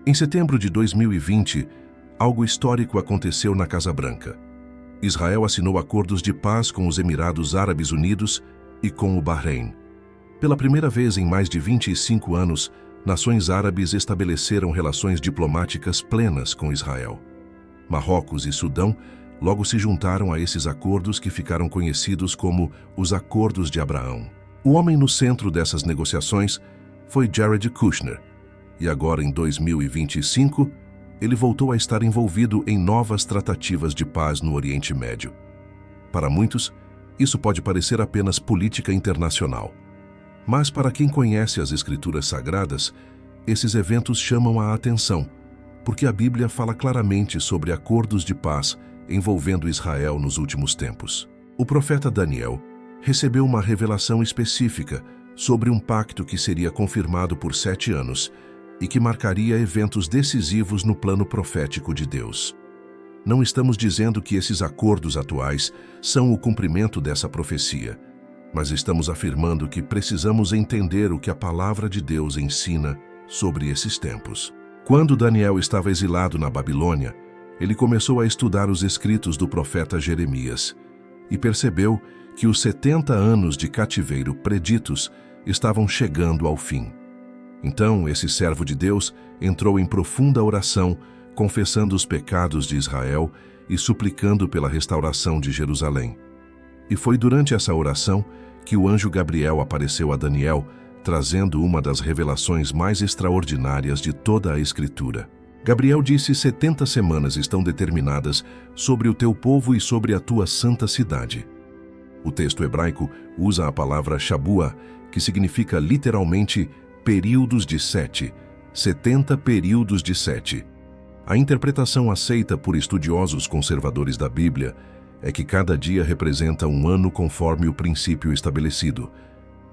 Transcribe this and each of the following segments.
Em setembro de 2020, algo histórico aconteceu na Casa Branca. Israel assinou acordos de paz com os Emirados Árabes Unidos e com o Bahrein. Pela primeira vez em mais de 25 anos, nações árabes estabeleceram relações diplomáticas plenas com Israel. Marrocos e Sudão logo se juntaram a esses acordos que ficaram conhecidos como os Acordos de Abraão. O homem no centro dessas negociações foi Jared Kushner, e agora em 2025, ele voltou a estar envolvido em novas tratativas de paz no Oriente Médio. Para muitos, isso pode parecer apenas política internacional. Mas para quem conhece as Escrituras Sagradas, esses eventos chamam a atenção, porque a Bíblia fala claramente sobre acordos de paz envolvendo Israel nos últimos tempos. O profeta Daniel recebeu uma revelação específica sobre um pacto que seria confirmado por 7 anos e que marcaria eventos decisivos no plano profético de Deus. Não estamos dizendo que esses acordos atuais são o cumprimento dessa profecia, mas estamos afirmando que precisamos entender o que a palavra de Deus ensina sobre esses tempos. Quando Daniel estava exilado na Babilônia, ele começou a estudar os escritos do profeta Jeremias e percebeu que os 70 anos de cativeiro preditos estavam chegando ao fim. Então, esse servo de Deus entrou em profunda oração, confessando os pecados de Israel e suplicando pela restauração de Jerusalém. E foi durante essa oração que o anjo Gabriel apareceu a Daniel, trazendo uma das revelações mais extraordinárias de toda a Escritura. Gabriel disse: 70 semanas estão determinadas sobre o teu povo e sobre a tua santa cidade. O texto hebraico usa a palavra Shabua, que significa literalmente períodos de 7, 70 períodos de 7. A interpretação aceita por estudiosos conservadores da Bíblia é que cada dia representa um ano conforme o princípio estabelecido,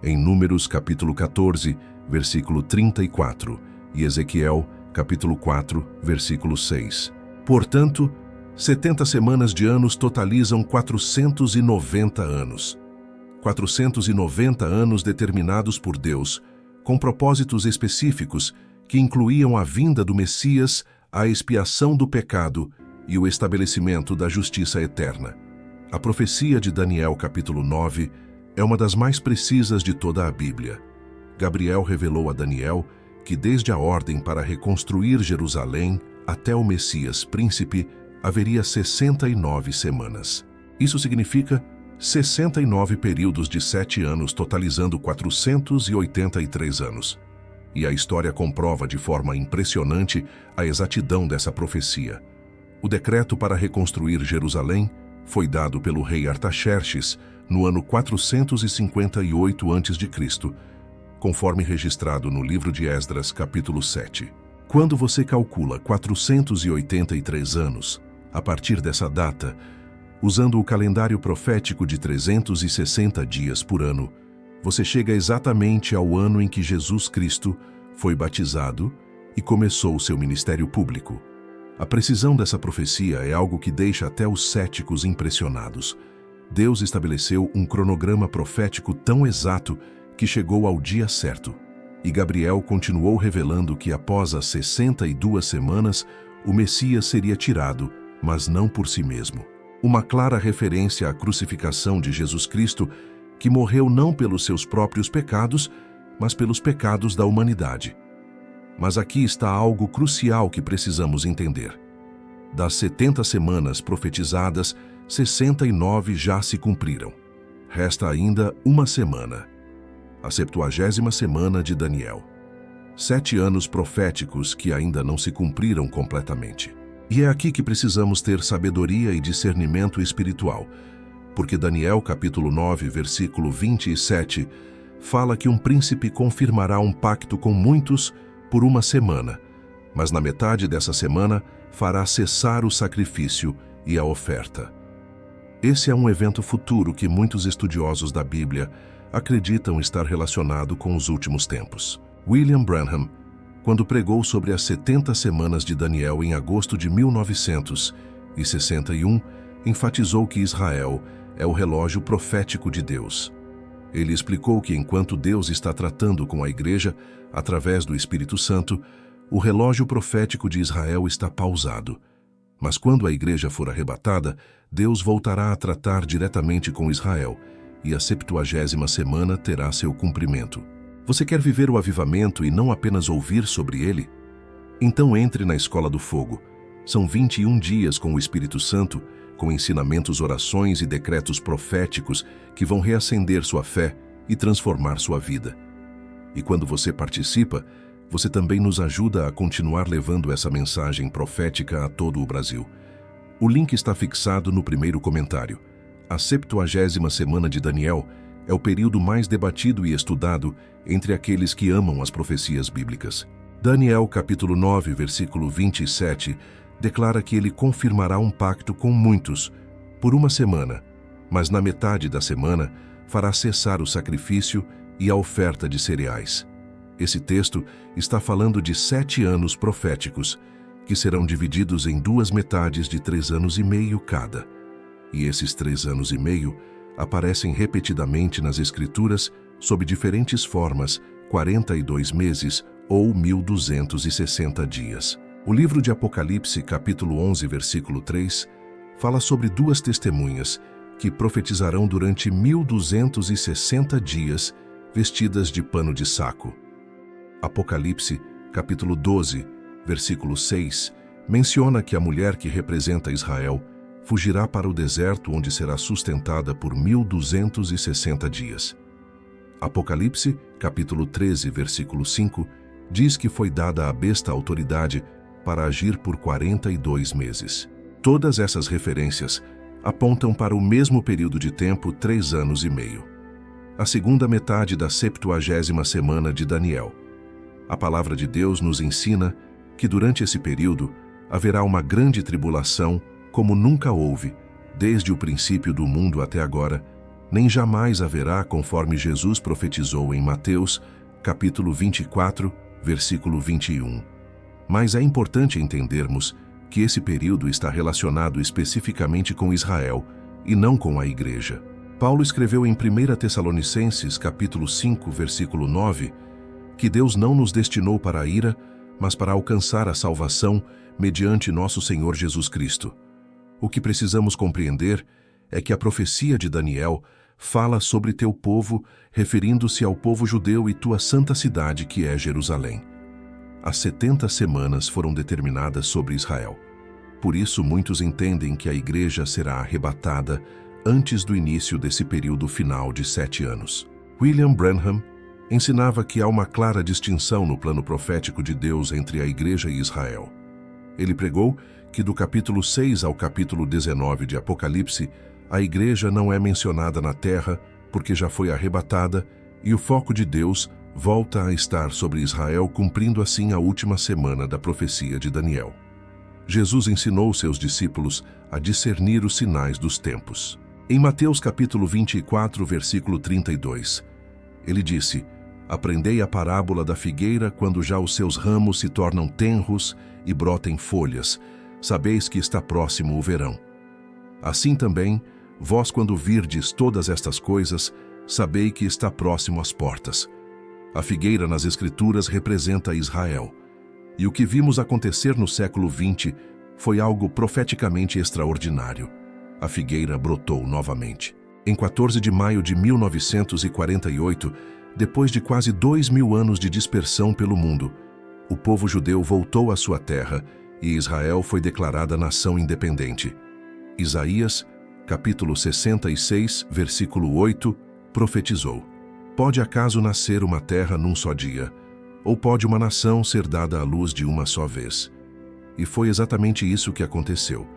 em Números capítulo 14, versículo 34, e Ezequiel capítulo 4, versículo 6. Portanto, 70 semanas de anos totalizam 490 anos. 490 anos determinados por Deus, com propósitos específicos que incluíam a vinda do Messias, a expiação do pecado e o estabelecimento da justiça eterna. A profecia de Daniel capítulo 9 é uma das mais precisas de toda a Bíblia. Gabriel revelou a Daniel que desde a ordem para reconstruir Jerusalém até o Messias príncipe haveria 69 semanas. Isso significa 69 períodos de 7 anos, totalizando 483 anos. E a história comprova de forma impressionante a exatidão dessa profecia. O decreto para reconstruir Jerusalém foi dado pelo rei Artaxerxes no ano 458 a.C., conforme registrado no livro de Esdras, capítulo 7. Quando você calcula 483 anos, a partir dessa data, usando o calendário profético de 360 dias por ano, você chega exatamente ao ano em que Jesus Cristo foi batizado e começou seu ministério público. A precisão dessa profecia é algo que deixa até os céticos impressionados. Deus estabeleceu um cronograma profético tão exato que chegou ao dia certo. E Gabriel continuou revelando que após as 62 semanas, o Messias seria tirado, mas não por si mesmo. Uma clara referência à crucificação de Jesus Cristo, que morreu não pelos seus próprios pecados, mas pelos pecados da humanidade. Mas aqui está algo crucial que precisamos entender. Das 70 semanas profetizadas, 69 já se cumpriram. Resta ainda uma semana, a 70ª semana de Daniel. 7 anos proféticos que ainda não se cumpriram completamente. E é aqui que precisamos ter sabedoria e discernimento espiritual, porque Daniel capítulo 9, versículo 27, fala que um príncipe confirmará um pacto com muitos por uma semana, mas na metade dessa semana fará cessar o sacrifício e a oferta. Esse é um evento futuro que muitos estudiosos da Bíblia acreditam estar relacionado com os últimos tempos. William Branham, quando pregou sobre as 70 semanas de Daniel em agosto de 1961, enfatizou que Israel é o relógio profético de Deus. Ele explicou que enquanto Deus está tratando com a Igreja, através do Espírito Santo, o relógio profético de Israel está pausado. Mas quando a igreja for arrebatada, Deus voltará a tratar diretamente com Israel, e a 70ª semana terá seu cumprimento. Você quer viver o avivamento e não apenas ouvir sobre ele? Então entre na Escola do Fogo. São 21 dias com o Espírito Santo, com ensinamentos, orações e decretos proféticos que vão reacender sua fé e transformar sua vida. E quando você participa, você também nos ajuda a continuar levando essa mensagem profética a todo o Brasil. O link está fixado no primeiro comentário. A 70ª semana de Daniel é o período mais debatido e estudado entre aqueles que amam as profecias bíblicas. Daniel capítulo 9, versículo 27, declara que ele confirmará um pacto com muitos por uma semana, mas na metade da semana fará cessar o sacrifício e a oferta de cereais. Esse texto está falando de 7 anos proféticos, que serão divididos em 2 metades de 3 anos e meio cada. E esses 3 anos e meio aparecem repetidamente nas Escrituras sob diferentes formas, 42 meses ou 1260 dias. O livro de Apocalipse, capítulo 11, versículo 3, fala sobre 2 testemunhas que profetizarão durante 1260 dias, vestidas de pano de saco. Apocalipse, capítulo 12, versículo 6, menciona que a mulher que representa Israel fugirá para o deserto, onde será sustentada por 1260 dias. Apocalipse, capítulo 13, versículo 5, diz que foi dada à besta autoridade para agir por 42 meses. Todas essas referências apontam para o mesmo período de tempo, 3 anos e meio. A segunda metade da 70ª semana de Daniel. A palavra de Deus nos ensina que durante esse período haverá uma grande tribulação como nunca houve, desde o princípio do mundo até agora, nem jamais haverá, conforme Jesus profetizou em Mateus, capítulo 24, versículo 21. Mas é importante entendermos que esse período está relacionado especificamente com Israel e não com a igreja. Paulo escreveu em 1 Tessalonicenses, capítulo 5, versículo 9, que Deus não nos destinou para a ira, mas para alcançar a salvação mediante nosso Senhor Jesus Cristo. O que precisamos compreender é que a profecia de Daniel fala sobre teu povo, referindo-se ao povo judeu e tua santa cidade, que é Jerusalém. As 70 semanas foram determinadas sobre Israel. Por isso, muitos entendem que a igreja será arrebatada antes do início desse período final de 7 anos. William Branham ensinava que há uma clara distinção no plano profético de Deus entre a igreja e Israel. Ele pregou que do capítulo 6 ao capítulo 19 de Apocalipse, a igreja não é mencionada na terra porque já foi arrebatada e o foco de Deus volta a estar sobre Israel, cumprindo assim a última semana da profecia de Daniel. Jesus ensinou seus discípulos a discernir os sinais dos tempos. Em Mateus capítulo 24, versículo 32, ele disse: Aprendei a parábola da figueira quando já os seus ramos se tornam tenros e brotem folhas. Sabeis que está próximo o verão. Assim também, vós quando virdes todas estas coisas, sabei que está próximo às portas. A figueira nas Escrituras representa Israel. E o que vimos acontecer no século XX foi algo profeticamente extraordinário. A figueira brotou novamente. Em 14 de maio de 1948, depois de quase 2000 anos de dispersão pelo mundo, o povo judeu voltou à sua terra e Israel foi declarada nação independente. Isaías, capítulo 66, versículo 8, profetizou: Pode acaso nascer uma terra num só dia, ou pode uma nação ser dada à luz de uma só vez? E foi exatamente isso que aconteceu.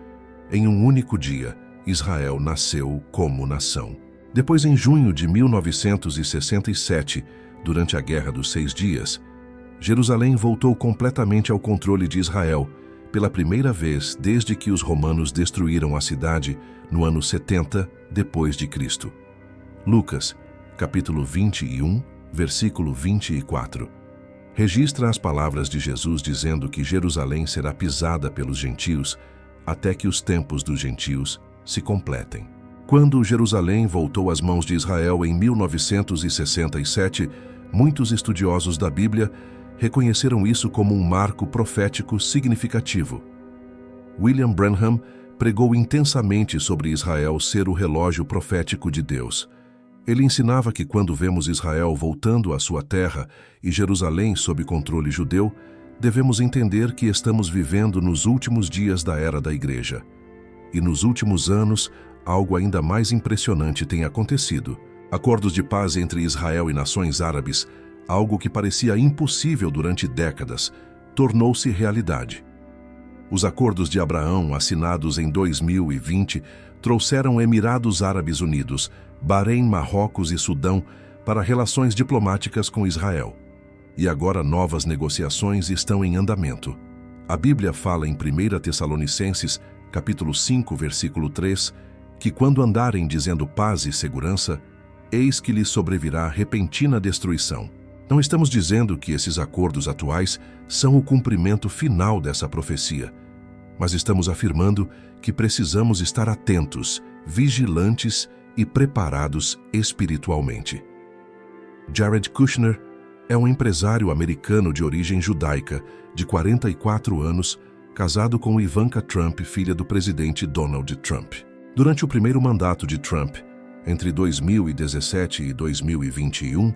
Em um único dia, Israel nasceu como nação. Depois, em junho de 1967, durante a Guerra dos 6 Dias, Jerusalém voltou completamente ao controle de Israel, pela primeira vez desde que os romanos destruíram a cidade no ano 70 depois de Cristo. Lucas, capítulo 21, versículo 24, registra as palavras de Jesus dizendo que Jerusalém será pisada pelos gentios até que os tempos dos gentios se completem. Quando Jerusalém voltou às mãos de Israel em 1967, muitos estudiosos da Bíblia reconheceram isso como um marco profético significativo. William Branham pregou intensamente sobre Israel ser o relógio profético de Deus. Ele ensinava que quando vemos Israel voltando à sua terra e Jerusalém sob controle judeu, devemos entender que estamos vivendo nos últimos dias da era da Igreja. E nos últimos anos, algo ainda mais impressionante tem acontecido. Acordos de paz entre Israel e nações árabes, algo que parecia impossível durante décadas, tornou-se realidade. Os acordos de Abraão, assinados em 2020, trouxeram Emirados Árabes Unidos, Bahrein, Marrocos e Sudão para relações diplomáticas com Israel. E agora novas negociações estão em andamento. A Bíblia fala em 1 Tessalonicenses, capítulo 5, versículo 3, que quando andarem dizendo paz e segurança, eis que lhes sobrevirá repentina destruição. Não estamos dizendo que esses acordos atuais são o cumprimento final dessa profecia, mas estamos afirmando que precisamos estar atentos, vigilantes e preparados espiritualmente. Jared Kushner é um empresário americano de origem judaica, de 44 anos, casado com Ivanka Trump, filha do presidente Donald Trump. Durante o primeiro mandato de Trump, entre 2017 e 2021,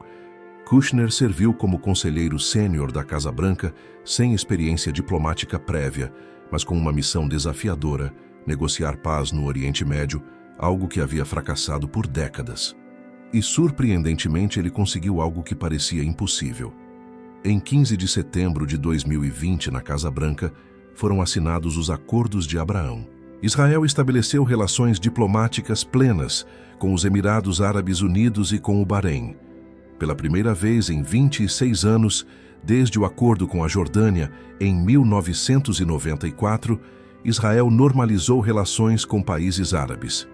Kushner serviu como conselheiro sênior da Casa Branca, sem experiência diplomática prévia, mas com uma missão desafiadora: negociar paz no Oriente Médio, algo que havia fracassado por décadas. E, surpreendentemente, ele conseguiu algo que parecia impossível. Em 15 de setembro de 2020, na Casa Branca, foram assinados os Acordos de Abraão. Israel estabeleceu relações diplomáticas plenas com os Emirados Árabes Unidos e com o Bahrein. Pela primeira vez em 26 anos, desde o acordo com a Jordânia, em 1994, Israel normalizou relações com países árabes.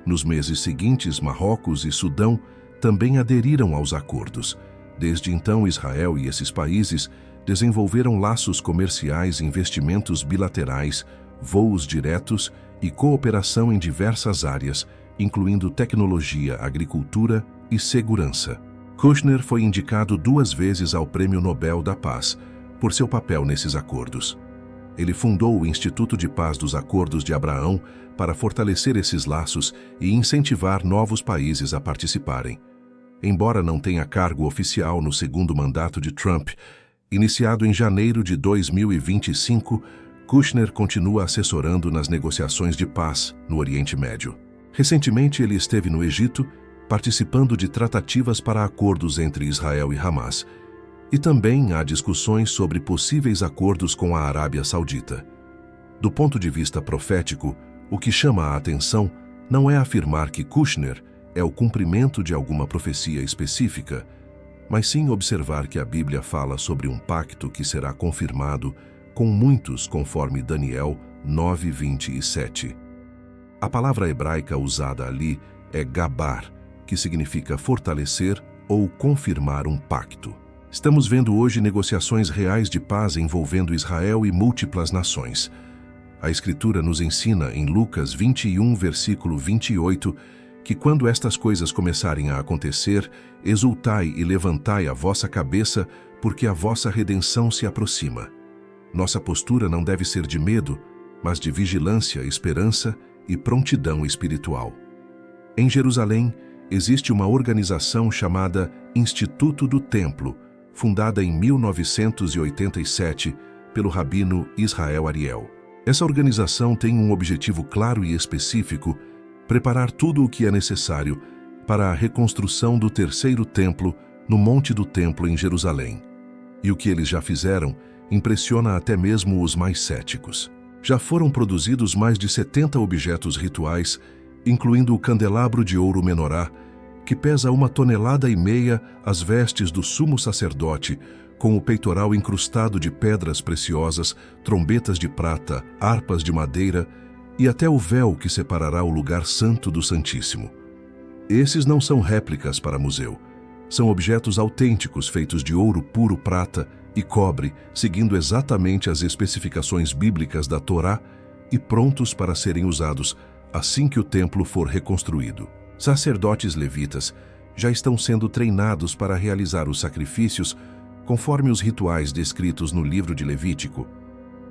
Nos meses seguintes, Marrocos e Sudão também aderiram aos acordos. Desde então, Israel e esses países desenvolveram laços comerciais, investimentos bilaterais, voos diretos e cooperação em diversas áreas, incluindo tecnologia, agricultura e segurança. Kushner foi indicado 2 vezes ao Prêmio Nobel da Paz por seu papel nesses acordos. Ele fundou o Instituto de Paz dos Acordos de Abraão para fortalecer esses laços e incentivar novos países a participarem. Embora não tenha cargo oficial no segundo mandato de Trump, iniciado em janeiro de 2025, Kushner continua assessorando nas negociações de paz no Oriente Médio. Recentemente, ele esteve no Egito, participando de tratativas para acordos entre Israel e Hamas, e também há discussões sobre possíveis acordos com a Arábia Saudita. Do ponto de vista profético, o que chama a atenção não é afirmar que Kushner é o cumprimento de alguma profecia específica, mas sim observar que a Bíblia fala sobre um pacto que será confirmado com muitos, conforme Daniel 9:27. A palavra hebraica usada ali é gabar, que significa fortalecer ou confirmar um pacto. Estamos vendo hoje negociações reais de paz envolvendo Israel e múltiplas nações. A Escritura nos ensina em Lucas 21, versículo 28, que quando estas coisas começarem a acontecer, exultai e levantai a vossa cabeça, porque a vossa redenção se aproxima. Nossa postura não deve ser de medo, mas de vigilância, esperança e prontidão espiritual. Em Jerusalém, existe uma organização chamada Instituto do Templo, fundada em 1987 pelo rabino Israel Ariel. Essa organização tem um objetivo claro e específico: preparar tudo o que é necessário para a reconstrução do terceiro templo no Monte do Templo em Jerusalém. E o que eles já fizeram impressiona até mesmo os mais céticos. Já foram produzidos mais de 70 objetos rituais, incluindo o candelabro de ouro menorá, que pesa 1,5 toneladas, as vestes do sumo sacerdote, com o peitoral incrustado de pedras preciosas, trombetas de prata, harpas de madeira e até o véu que separará o lugar santo do Santíssimo. Esses não são réplicas para museu. São objetos autênticos feitos de ouro puro, prata e cobre, seguindo exatamente as especificações bíblicas da Torá e prontos para serem usados assim que o templo for reconstruído. Sacerdotes levitas já estão sendo treinados para realizar os sacrifícios Conforme os rituais descritos no livro de Levítico,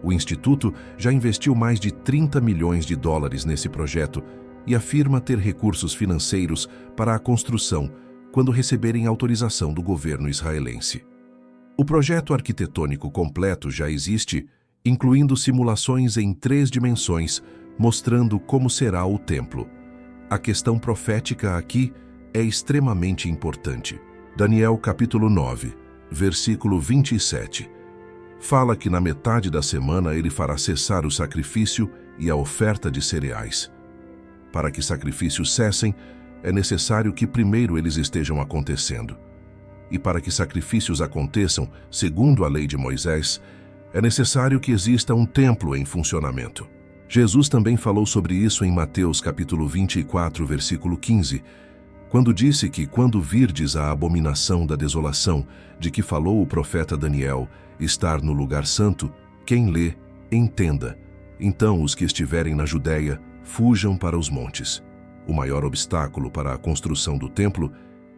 o Instituto já investiu mais de 30 milhões de dólares nesse projeto e afirma ter recursos financeiros para a construção quando receberem autorização do governo israelense. O projeto arquitetônico completo já existe, incluindo simulações em 3 dimensões, mostrando como será o templo. A questão profética aqui é extremamente importante. Daniel capítulo 9, versículo 27. Fala que na metade da semana ele fará cessar o sacrifício e a oferta de cereais. Para que sacrifícios cessem, é necessário que primeiro eles estejam acontecendo. E para que sacrifícios aconteçam, segundo a lei de Moisés, é necessário que exista um templo em funcionamento. Jesus também falou sobre isso em Mateus capítulo 24, versículo 15, quando disse que quando virdes a abominação da desolação, de que falou o profeta Daniel, estar no lugar santo, quem lê, entenda. Então os que estiverem na Judéia, fujam para os montes. O maior obstáculo para a construção do templo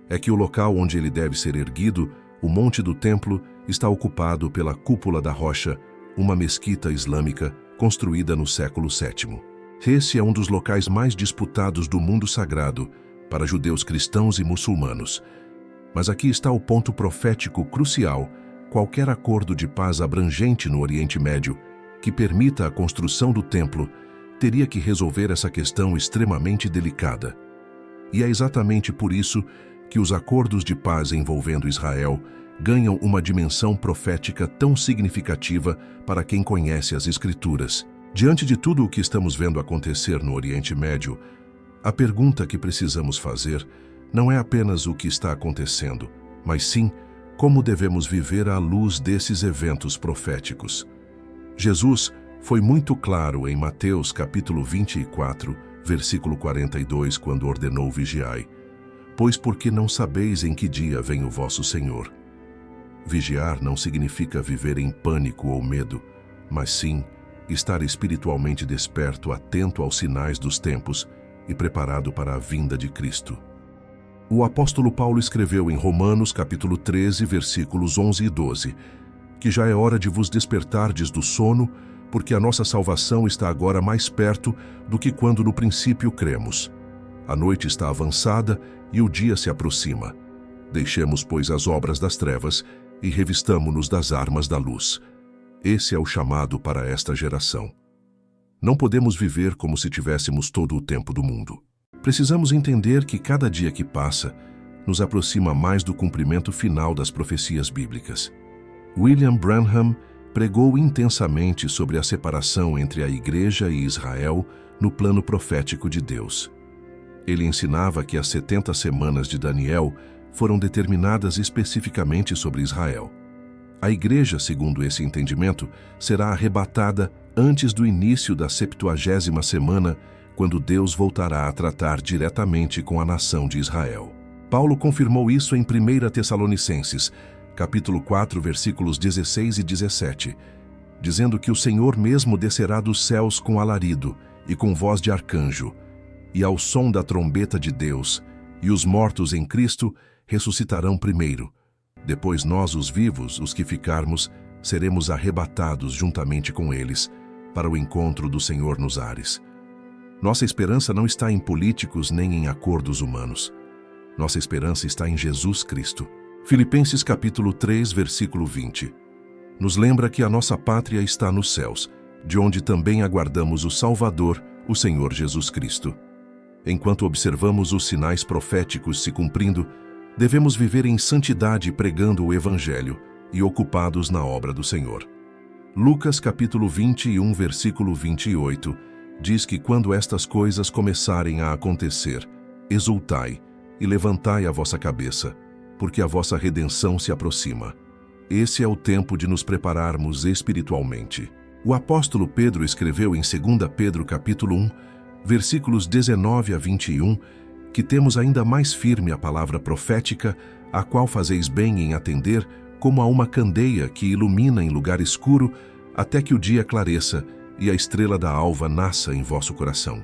é que o local onde ele deve ser erguido, o monte do templo, está ocupado pela Cúpula da Rocha, uma mesquita islâmica construída no século VII. Esse é um dos locais mais disputados do mundo sagrado para judeus cristãos e muçulmanos. Mas aqui está o ponto profético crucial: qualquer acordo de paz abrangente no Oriente Médio que permita a construção do templo teria que resolver essa questão extremamente delicada. E é exatamente por isso que os acordos de paz envolvendo Israel ganham uma dimensão profética tão significativa para quem conhece as Escrituras. Diante de tudo o que estamos vendo acontecer no Oriente Médio, a pergunta que precisamos fazer não é apenas o que está acontecendo, mas sim como devemos viver à luz desses eventos proféticos. Jesus foi muito claro em Mateus capítulo 24, versículo 42, quando ordenou: vigiai, pois porque não sabeis em que dia vem o vosso Senhor. Vigiar não significa viver em pânico ou medo, mas sim estar espiritualmente desperto, atento aos sinais dos tempos e preparado para a vinda de Cristo. O apóstolo Paulo escreveu em Romanos capítulo 13, versículos 11 e 12, que já é hora de vos despertardes do sono, porque a nossa salvação está agora mais perto do que quando no princípio cremos. A noite está avançada e o dia se aproxima. Deixemos, pois, as obras das trevas e revistamo-nos das armas da luz. Esse é o chamado para esta geração. Não podemos viver como se tivéssemos todo o tempo do mundo. Precisamos entender que cada dia que passa nos aproxima mais do cumprimento final das profecias bíblicas. William Branham pregou intensamente sobre a separação entre a Igreja e Israel no plano profético de Deus. Ele ensinava que as 70 semanas de Daniel foram determinadas especificamente sobre Israel. A Igreja, segundo esse entendimento, será arrebatada antes do início da 70ª semana, quando Deus voltará a tratar diretamente com a nação de Israel. Paulo confirmou isso em 1 Tessalonicenses, capítulo 4, versículos 16 e 17, dizendo que o Senhor mesmo descerá dos céus com alarido e com voz de arcanjo, e ao som da trombeta de Deus, e os mortos em Cristo ressuscitarão primeiro. Depois nós, os vivos, os que ficarmos, seremos arrebatados juntamente com eles para o encontro do Senhor nos ares. Nossa esperança não está em políticos nem em acordos humanos. Nossa esperança está em Jesus Cristo. Filipenses capítulo 3, versículo 20. Nos lembra que a nossa pátria está nos céus, de onde também aguardamos o Salvador, o Senhor Jesus Cristo. Enquanto observamos os sinais proféticos se cumprindo, devemos viver em santidade pregando o Evangelho e ocupados na obra do Senhor. Lucas capítulo 21, versículo 28, diz que quando estas coisas começarem a acontecer, exultai e levantai a vossa cabeça, porque a vossa redenção se aproxima. Esse é o tempo de nos prepararmos espiritualmente. O apóstolo Pedro escreveu em 2 Pedro capítulo 1, versículos 19 a 21, que temos ainda mais firme a palavra profética, a qual fazeis bem em atender, como a uma candeia que ilumina em lugar escuro, até que o dia clareça e a estrela da alva nasça em vosso coração.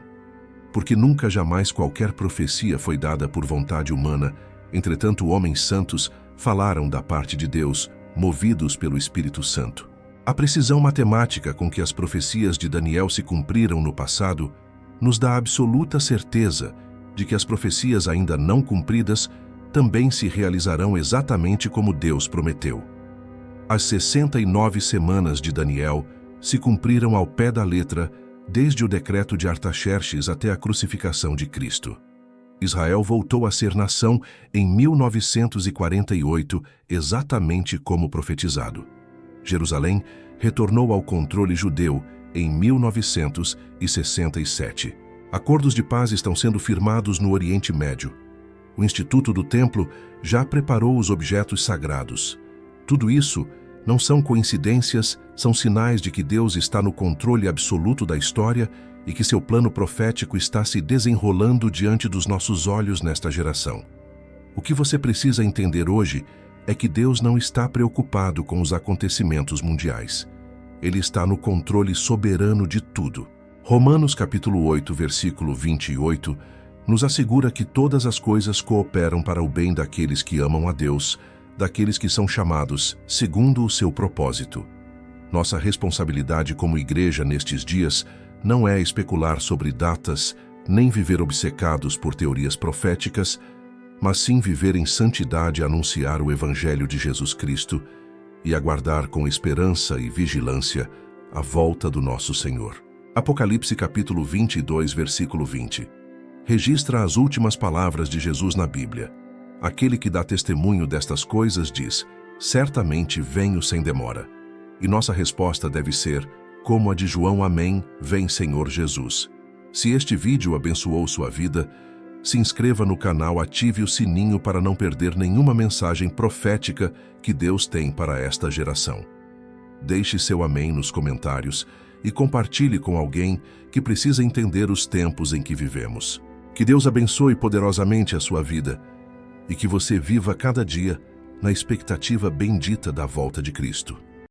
Porque nunca jamais qualquer profecia foi dada por vontade humana, entretanto homens santos falaram da parte de Deus, movidos pelo Espírito Santo. A precisão matemática com que as profecias de Daniel se cumpriram no passado nos dá absoluta certeza de que as profecias ainda não cumpridas também se realizarão exatamente como Deus prometeu. As 69 semanas de Daniel se cumpriram ao pé da letra desde o decreto de Artaxerxes até a crucificação de Cristo. Israel voltou a ser nação em 1948, exatamente como profetizado. Jerusalém retornou ao controle judeu em 1967. Acordos de paz estão sendo firmados no Oriente Médio. O Instituto do Templo já preparou os objetos sagrados. Tudo isso não são coincidências, são sinais de que Deus está no controle absoluto da história e que seu plano profético está se desenrolando diante dos nossos olhos nesta geração. O que você precisa entender hoje é que Deus não está preocupado com os acontecimentos mundiais. Ele está no controle soberano de tudo. Romanos capítulo 8, versículo 28, nos assegura que todas as coisas cooperam para o bem daqueles que amam a Deus, daqueles que são chamados segundo o seu propósito. Nossa responsabilidade como igreja nestes dias não é especular sobre datas, nem viver obcecados por teorias proféticas, mas sim viver em santidade e anunciar o Evangelho de Jesus Cristo e aguardar com esperança e vigilância a volta do nosso Senhor. Apocalipse capítulo 22, versículo 20. Registra as últimas palavras de Jesus na Bíblia. Aquele que dá testemunho destas coisas diz: certamente venho sem demora. E nossa resposta deve ser, como a de João: amém, vem Senhor Jesus. Se este vídeo abençoou sua vida, se inscreva no canal, ative o sininho para não perder nenhuma mensagem profética que Deus tem para esta geração. Deixe seu amém nos comentários e compartilhe com alguém que precisa entender os tempos em que vivemos. Que Deus abençoe poderosamente a sua vida e que você viva cada dia na expectativa bendita da volta de Cristo.